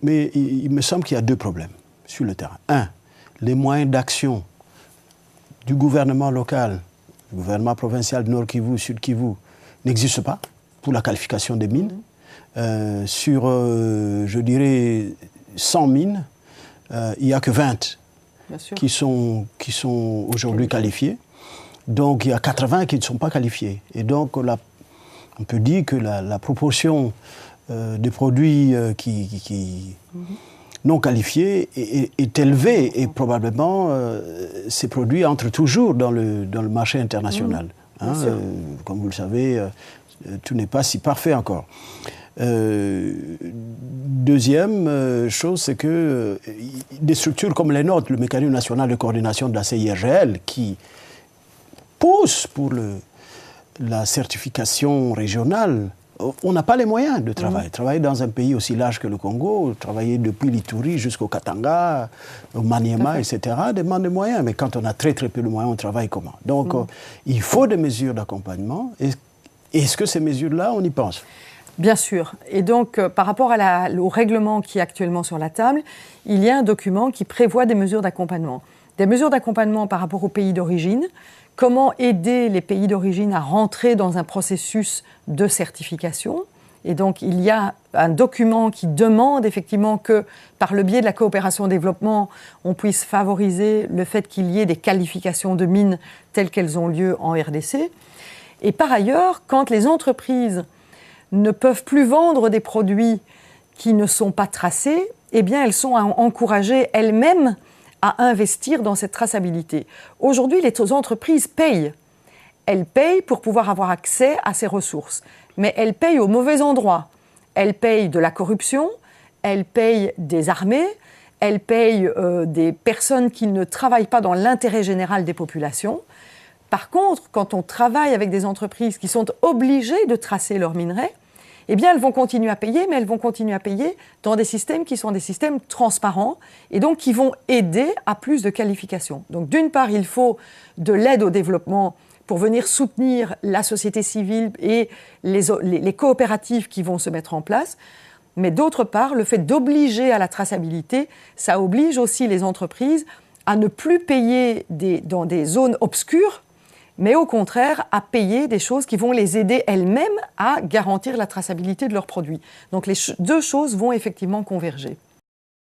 Mais il me semble qu'il y a deux problèmes sur le terrain. Un, les moyens d'action du gouvernement local, du gouvernement provincial du Nord Kivu, Sud Kivu, n'existent pas pour la qualification des mines. Sur, je dirais, 100 mines, il n'y a que 20 qui sont aujourd'hui qualifiées. Donc, il y a 80 qui ne sont pas qualifiés. Et donc, on peut dire que la proportion des produits non qualifiés est élevée. Et probablement, ces produits entrent toujours dans le marché international. Comme vous le savez, tout n'est pas si parfait encore. Deuxième chose, c'est que des structures comme les nôtres, le Mécanisme national de coordination de la CIRGL, qui pousse pour la certification régionale, on n'a pas les moyens de travailler. Travailler dans un pays aussi large que le Congo, travailler depuis l'Ituri jusqu'au Katanga, au Maniema, etc., demande des moyens. Mais quand on a très très peu de moyens, on travaille comment? Donc, il faut des mesures d'accompagnement. Est-ce que ces mesures-là, on y pense? Bien sûr. Et donc, par rapport au règlement qui est actuellement sur la table, il y a un document qui prévoit des mesures d'accompagnement. Des mesures d'accompagnement par rapport aux pays d'origine. Comment aider les pays d'origine à rentrer dans un processus de certification. Et donc, il y a un document qui demande effectivement que, par le biais de la coopération au développement, on puisse favoriser le fait qu'il y ait des qualifications de mines telles qu'elles ont lieu en RDC. Et par ailleurs, quand les entreprises ne peuvent plus vendre des produits qui ne sont pas tracés, eh bien, elles sont encouragées elles-mêmes à investir dans cette traçabilité. Aujourd'hui, les entreprises payent. Elles payent pour pouvoir avoir accès à ces ressources. Mais elles payent au mauvais endroit. Elles payent de la corruption, elles payent des armées, elles payent des personnes qui ne travaillent pas dans l'intérêt général des populations. Par contre, quand on travaille avec des entreprises qui sont obligées de tracer leurs minerais, eh bien, elles vont continuer à payer, mais elles vont continuer à payer dans des systèmes qui sont des systèmes transparents et donc qui vont aider à plus de qualification. Donc, d'une part, il faut de l'aide au développement pour venir soutenir la société civile et les coopératives qui vont se mettre en place. Mais d'autre part, le fait d'obliger à la traçabilité, ça oblige aussi les entreprises à ne plus payer dans des zones obscures, mais au contraire à payer des choses qui vont les aider elles-mêmes à garantir la traçabilité de leurs produits. Donc les deux choses vont effectivement converger.